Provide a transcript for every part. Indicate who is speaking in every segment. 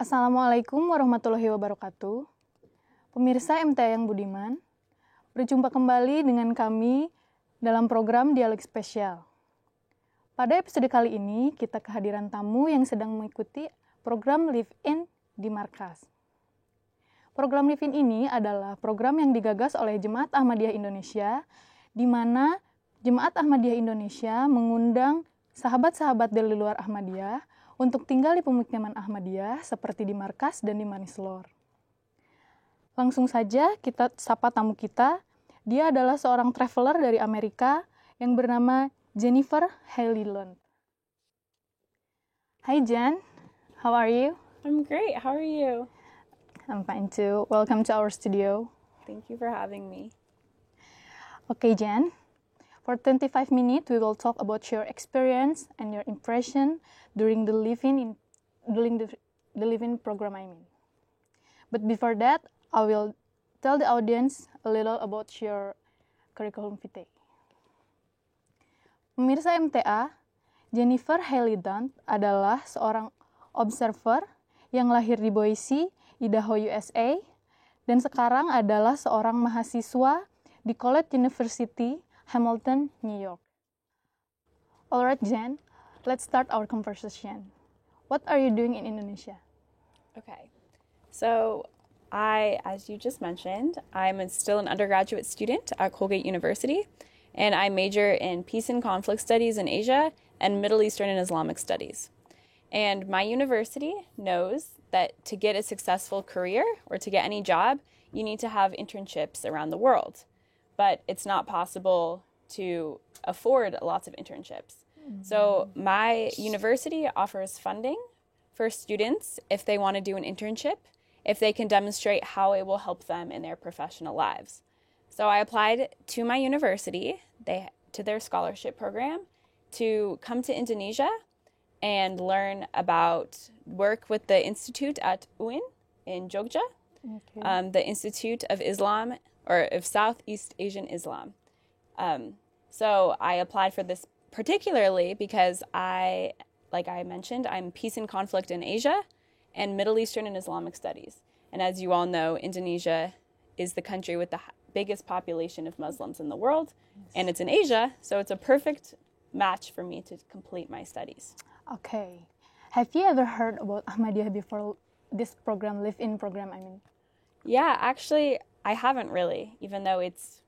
Speaker 1: Assalamualaikum warahmatullahi wabarakatuh. Pemirsa MTA yang budiman, berjumpa kembali dengan kami dalam program Dialog Spesial. Pada episode kali ini, kita kehadiran tamu yang sedang mengikuti program Live-In di Markas. Program Live-In ini adalah program yang digagas oleh Jemaat Ahmadiyah Indonesia, di mana Jemaat Ahmadiyah Indonesia mengundang sahabat-sahabat dari luar Ahmadiyah untuk tinggal di pemukiman Ahmadiyah seperti di Markas dan di Manislor. Langsung saja kita sapa tamu kita. Dia adalah seorang traveler dari Amerika yang bernama Jennifer Haley-Lund. Hi Jen, how are you?
Speaker 2: I'm great. How are you?
Speaker 1: I'm fine too. Welcome to our studio.
Speaker 2: Thank you for having me.
Speaker 1: Okay Jen, for 25 minutes we will talk about your experience and your impression during the Live-In program, But before that, I will tell the audience a little about your curriculum vitae. Pemirsa MTA, Jennifer Haley-Lund adalah seorang observer yang lahir di Boise, Idaho, USA, dan sekarang adalah seorang mahasiswa di College University, Hamilton, New York. Alright, Jen, let's start our conversation. What are you doing in Indonesia?
Speaker 2: Okay. So as you just mentioned, I'm still an undergraduate student at Colgate University, and I major in Peace and Conflict Studies in Asia and Middle Eastern and Islamic Studies. And my university knows that to get a successful career or to get any job, you need to have internships around the world. But it's not possible to afford lots of internships. Mm-hmm. So my university offers funding for students if they want to do an internship, if they can demonstrate how it will help them in their professional lives. So I applied to my university, to their scholarship program, to come to Indonesia and learn about work with the institute at UIN in Jogja, the Institute of Islam, or of Southeast Asian Islam. So I applied for this particularly because like I mentioned, I'm Peace and Conflict in Asia and Middle Eastern and Islamic Studies. And as you all know, Indonesia is the country with the biggest population of Muslims in the world, and it's in Asia, so it's a perfect match for me to complete my studies.
Speaker 1: Okay. Have you ever heard about Ahmadiyya before this program, Live-In program,
Speaker 2: Yeah, actually, I haven't really, even though it's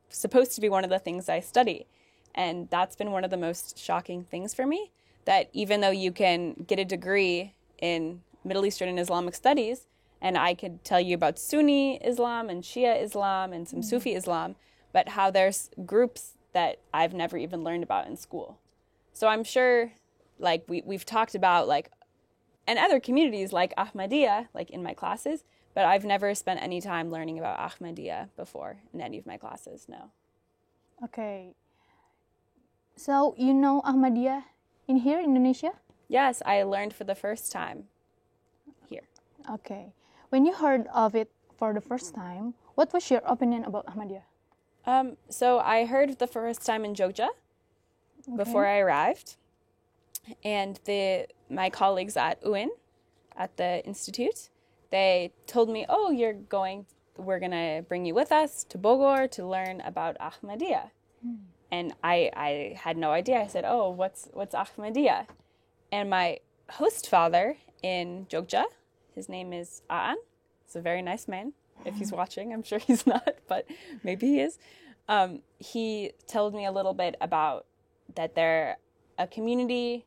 Speaker 2: supposed to be one of the things I study. And that's been one of the most shocking things for me, that even though you can get a degree in Middle Eastern and Islamic Studies, and I could tell you about Sunni Islam and Shia Islam and some Sufi Islam, but how there's groups that I've never even learned about in school. So I'm sure, like, we've talked about, like, and other communities like Ahmadiyya, like in my classes, but I've never spent any time learning about Ahmadiyya before in any of my classes, no.
Speaker 1: Okay. So, you know Ahmadiyya in here, Indonesia?
Speaker 2: Yes, I learned for the first time here.
Speaker 1: Okay. When you heard of it for the first time, what was your opinion about Ahmadiyya?
Speaker 2: So I heard the first time in Jogja before I arrived. And my colleagues at UIN, at the institute, they told me, oh, we're going to bring you with us to Bogor to learn about Ahmadiyya. And I had no idea. I said, oh, what's Ahmadiyya? And my host father in Jogja, his name is Aan. He's a very nice man. If he's watching, I'm sure he's not, but maybe he is. He told me a little bit about that they're a community,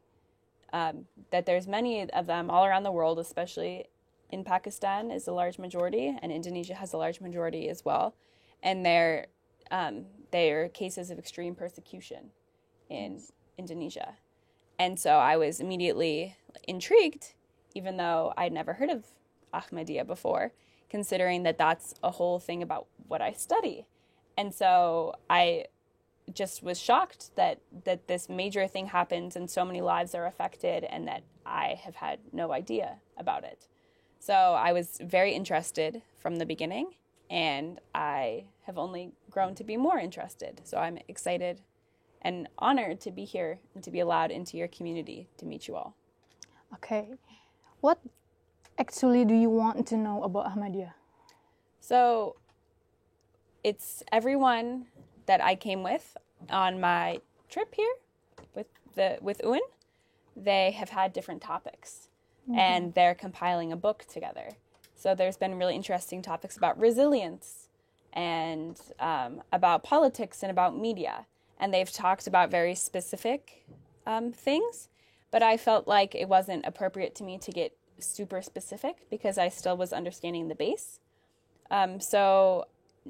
Speaker 2: that there's many of them all around the world, especially in Pakistan is a large majority, and Indonesia has a large majority as well. And they're cases of extreme persecution in Indonesia. And so I was immediately intrigued, even though I'd never heard of Ahmadiyya before, considering that that's a whole thing about what I study. And so I just was shocked that this major thing happens and so many lives are affected and that I have had no idea about it. So I was very interested from the beginning, and I have only grown to be more interested. So I'm excited and honored to be here and to be allowed into your community to meet you all.
Speaker 1: Okay. What actually do you want to know about Ahmadiyya?
Speaker 2: So it's everyone that I came with on my trip here with Uin. They have had different topics, and they're compiling a book together. So there's been really interesting topics about resilience and about politics and about media. And they've talked about very specific things, but I felt like it wasn't appropriate to me to get super specific because I still was understanding the base. So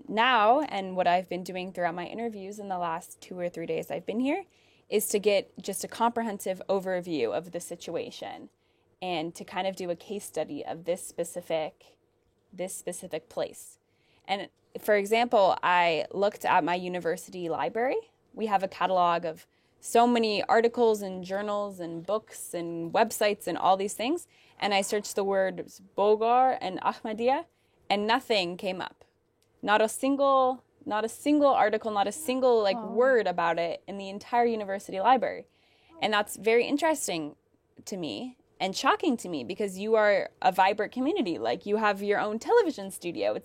Speaker 2: now, and what I've been doing throughout my interviews in the last 2 or 3 days I've been here, is to get just a comprehensive overview of the situation and to kind of do a case study of this specific place. And for example, I looked at my university library. We have a catalog of so many articles and journals and books and websites and all these things. And I searched the words Bogar and Ahmadiyya, and nothing came up. Not a single article, not a single word about it in the entire university library. And that's very interesting to me and shocking to me because you are a vibrant community. Like, you have your own television studio.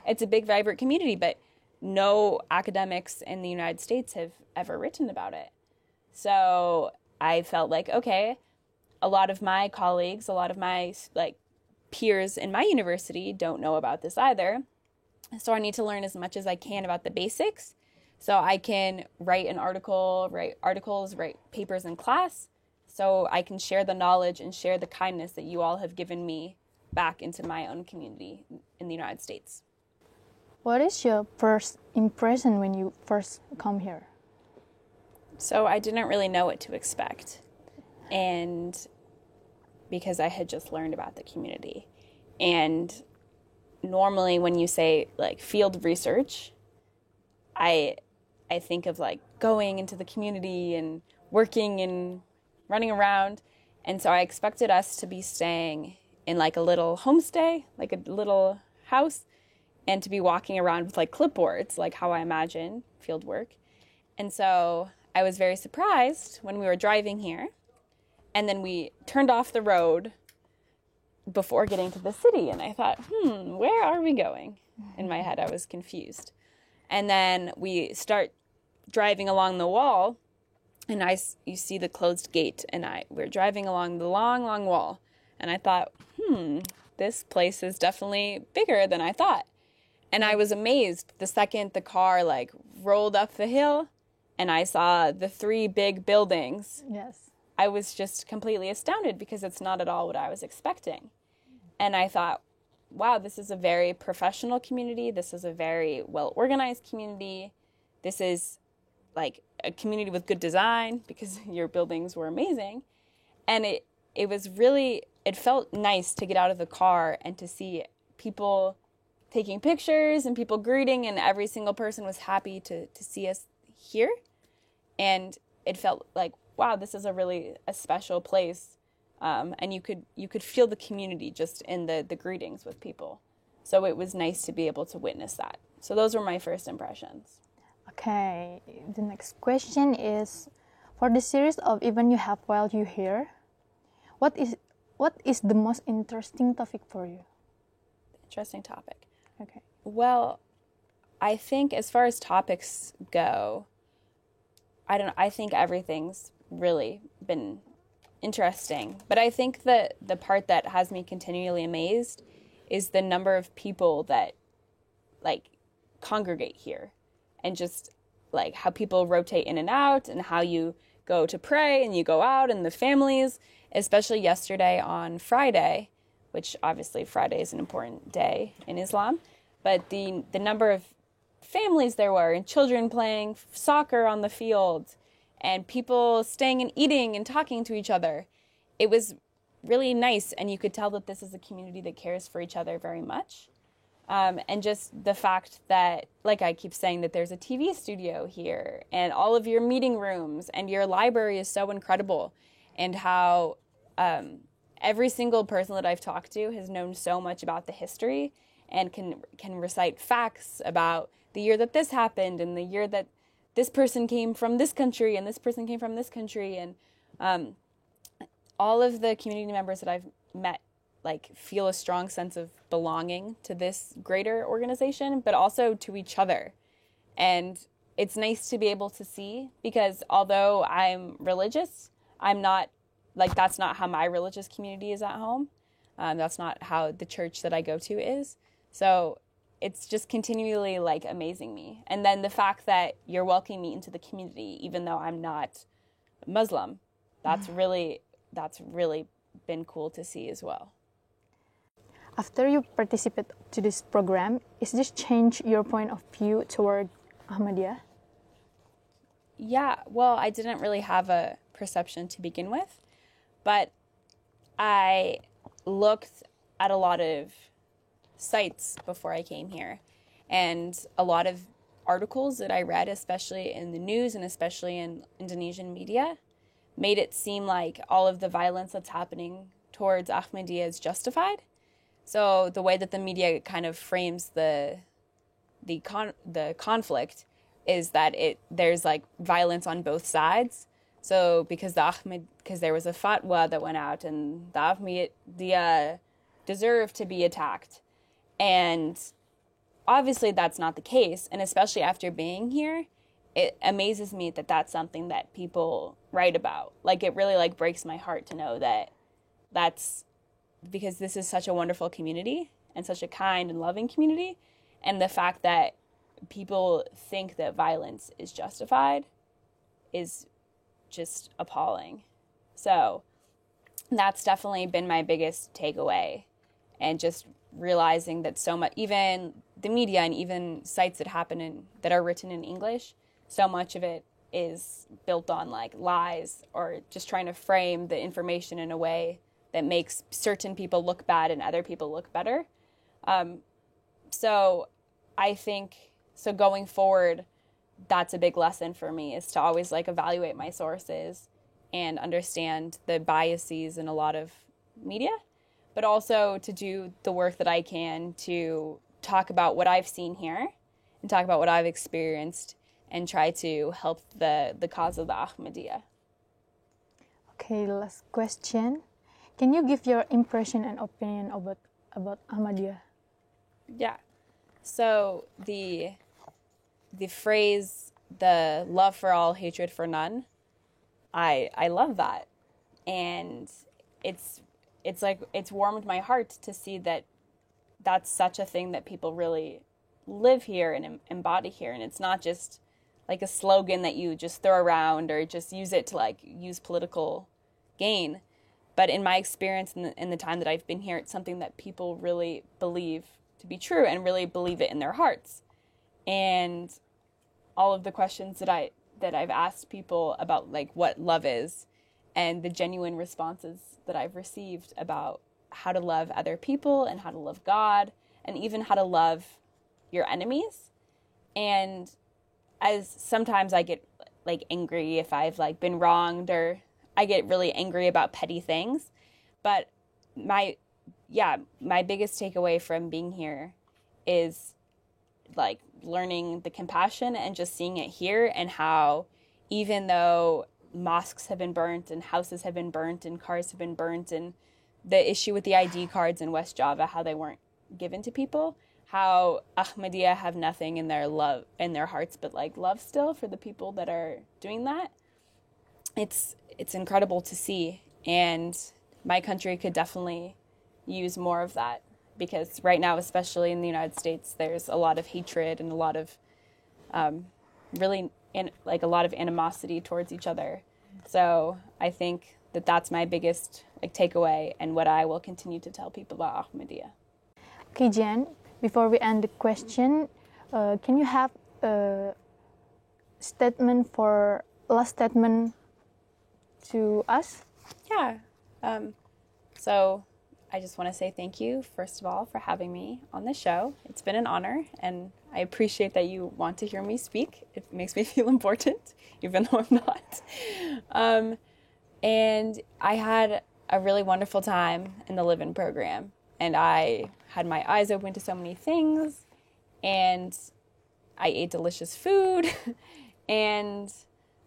Speaker 2: It's a big, vibrant community, but no academics in the United States have ever written about it. So I felt like, okay, a lot of my colleagues, a lot of my peers in my university don't know about this either. So I need to learn as much as I can about the basics so I can write articles, write papers in class, so I can share the knowledge and share the kindness that you all have given me back into my own community in the United States.
Speaker 1: What is your first impression when you first come here?
Speaker 2: So I didn't really know what to expect, and because I had just learned about the community. And normally when you say field research, I think of going into the community and working and running around. And so I expected us to be staying in a little homestay, a little house, and to be walking around with clipboards, how I imagine field work. And so I was very surprised when we were driving here, and then we turned off the road before getting to the city, and I thought, where are we going? In my head, I was confused. And then we start driving along the wall, and you see the closed gate, and we're driving along the long, long wall, and I thought, this place is definitely bigger than I thought. And I was amazed the second the car rolled up the hill, and I saw the 3 big buildings.
Speaker 1: Yes.
Speaker 2: I was just completely astounded because it's not at all what I was expecting. And I thought, wow, this is a very professional community. This is a very well-organized community. This is a community with good design because your buildings were amazing. And it felt nice to get out of the car and to see people taking pictures and people greeting, and every single person was happy to see us here. And it felt like, wow, this is a special place. And you could feel the community just in the greetings with people. So it was nice to be able to witness that. So those were my first impressions.
Speaker 1: Okay, the next question is, for the series of events you have while you're here, what is the most interesting topic for you?
Speaker 2: Interesting topic.
Speaker 1: Okay.
Speaker 2: Well, I think as far as topics go, I think everything's really been interesting. But I think that the part that has me continually amazed is the number of people that congregate here, and just how people rotate in and out, and how you go to pray and you go out, and the families, especially yesterday on Friday, which obviously Friday is an important day in Islam, but the number of families there were, and children playing soccer on the field, and people staying and eating and talking to each other. It was really nice, and you could tell that this is a community that cares for each other very much. And just the fact that, I keep saying, that there's a TV studio here, and all of your meeting rooms, and your library is so incredible, and how every single person that I've talked to has known so much about the history and can recite facts about the year that this happened, and the year that this person came from this country, and this person came from this country. And all of the community members that I've met like feel a strong sense of belonging to this greater organization, but also to each other. And it's nice to be able to see, because although I'm religious, I'm not, like, that's not how my religious community is at home. That's not how the church that I go to is. So it's just continually, like, amazing me. And then the fact that you're welcoming me into the community, even though I'm not Muslim, that's really been cool to see as well.
Speaker 1: After you participate to this program, is this change your point of view toward Ahmadiyya?
Speaker 2: Yeah, well, I didn't really have a perception to begin with, but I looked at a lot of sites before I came here, and a lot of articles that I read, especially in the news and especially in Indonesian media, made it seem like all of the violence that's happening towards Ahmadiyya is justified. So the way that the media kind of frames the conflict is that there's like violence on both sides. So because there was a fatwa that went out and the Ahmadiyya deserve to be attacked, and obviously that's not the case. And especially after being here, it amazes me that that's something that people write about. Like, it really like breaks my heart to know that that's because this is such a wonderful community and such a kind and loving community, and the fact that people think that violence is justified is just appalling. So that's definitely been my biggest takeaway, and just realizing that so much, even the media and even sites that are written in English, so much of it is built on like lies or just trying to frame the information in a way that makes certain people look bad and other people look better. So I think, so going forward, that's a big lesson for me, is to always like evaluate my sources and understand the biases in a lot of media, but also to do the work that I can to talk about what I've seen here and talk about what I've experienced and try to help the cause of the Ahmadiyya.
Speaker 1: Okay, last question. Can you give your impression and opinion about Ahmadiyya?
Speaker 2: Yeah. So the phrase, the love for all, hatred for none, I love that. And it's like, it's warmed my heart to see that that's such a thing that people really live here and embody here. And it's not just like a slogan that you just throw around or just use it to like use political gain. But in my experience in the time that I've been here, it's something that people really believe to be true and really believe it in their hearts. And all of the questions that I've asked people about like what love is, and the genuine responses that I've received about how to love other people and how to love God and even how to love your enemies. And as sometimes I get like angry if I've like been wronged, or I get really angry about petty things. But my biggest takeaway from being here is like learning the compassion and just seeing it here, and how even though mosques have been burnt and houses have been burnt and cars have been burnt, and the issue with the ID cards in West Java, how they weren't given to people, how Ahmadiyya have nothing in their love in their hearts but like love still for the people that are doing that. It's incredible to see, and my country could definitely use more of that, because right now, especially in the United States, there's a lot of hatred and a lot of a lot of animosity towards each other. So I think that that's my biggest like takeaway, and what I will continue to tell people about Ahmadiyya.
Speaker 1: Okay, Jen, before we end the question, can you have a last statement to us?
Speaker 2: Yeah. So I just want to say thank you, first of all, for having me on the show. It's been an honor, and I appreciate that you want to hear me speak. It makes me feel important, even though I'm not. And I had a really wonderful time in the Live-In program, and I had my eyes open to so many things, and I ate delicious food, and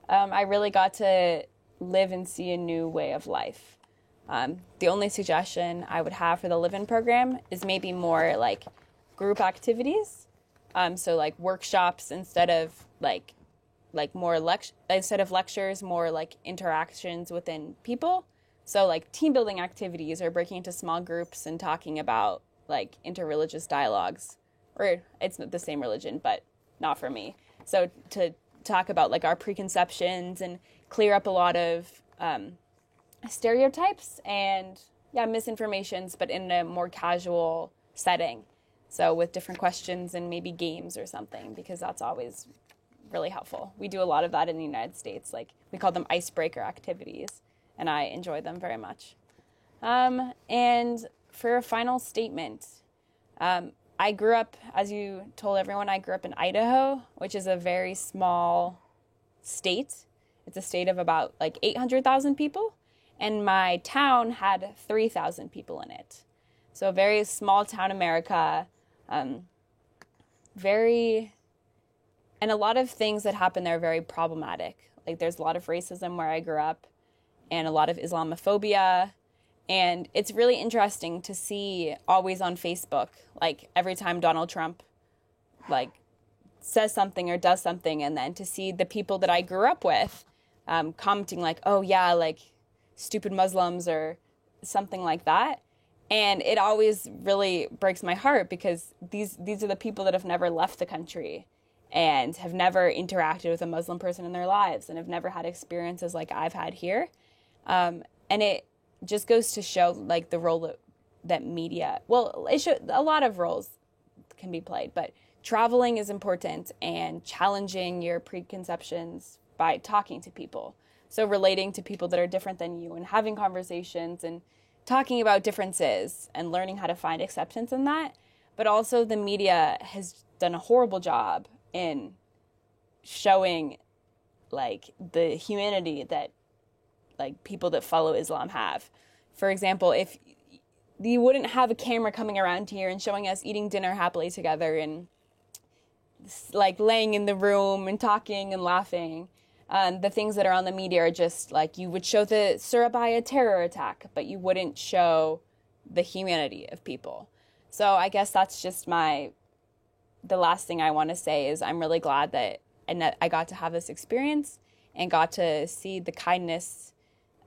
Speaker 2: I really got to live and see a new way of life. The only suggestion I would have for the live-in program is maybe more like group activities. So like workshops instead of instead of lectures, more like interactions within people. So like team building activities or breaking into small groups and talking about like interreligious dialogues, or it's the same religion, but not for me. So to talk about like our preconceptions and clear up a lot of stereotypes and misinformations, but in a more casual setting. So with different questions and maybe games or something, because that's always really helpful. We do a lot of that in the United States. Like we call them icebreaker activities, and I enjoy them very much. And for a final statement, I grew up, as you told everyone, I grew up in Idaho, which is a very small state. It's a state of about like 800,000 people, and my town had 3,000 people in it. So very small town America, and a lot of things that happen there are very problematic. Like there's a lot of racism where I grew up and a lot of Islamophobia. And it's really interesting to see always on Facebook, like every time Donald Trump like says something or does something, and then to see the people that I grew up with commenting like, oh yeah, like stupid Muslims or something like that. And it always really breaks my heart because these are the people that have never left the country and have never interacted with a Muslim person in their lives and have never had experiences like I've had here. And it just goes to show like the role that media, a lot of roles can be played, but traveling is important and challenging your preconceptions by talking to people. So relating to people that are different than you and having conversations and talking about differences and learning how to find acceptance in that. But also the media has done a horrible job in showing like the humanity that like people that follow Islam have. For example, if you wouldn't have a camera coming around here and showing us eating dinner happily together and like laying in the room and talking and laughing. The things that are on the media are just like you would show the Surabaya terror attack, but you wouldn't show the humanity of people. So I guess that's just the last thing I want to say is I'm really glad that I got to have this experience and got to see the kindness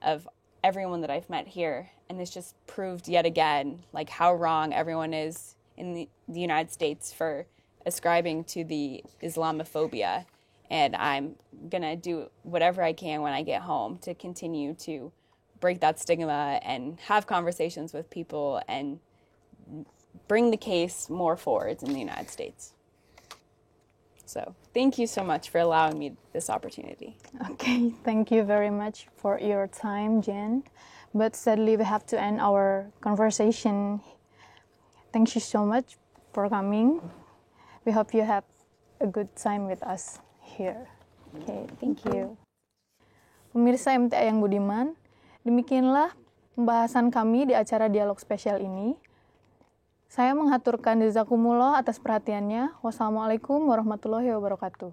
Speaker 2: of everyone that I've met here. And it's just proved yet again like how wrong everyone is in the United States for ascribing to the Islamophobia. And I'm going to do whatever I can when I get home to continue to break that stigma and have conversations with people and bring the case more forward in the United States. So thank you so much for allowing me this opportunity.
Speaker 1: Okay, thank you very much for your time, Jen. But sadly, we have to end our conversation. Thank you so much for coming. We hope you have a good time with us here. Okay, thank you. Pemirsa MTA yang budiman, demikianlah pembahasan kami di acara dialog spesial ini. Saya menghaturkan jazakumullah atas perhatiannya. Wassalamualaikum warahmatullahi wabarakatuh.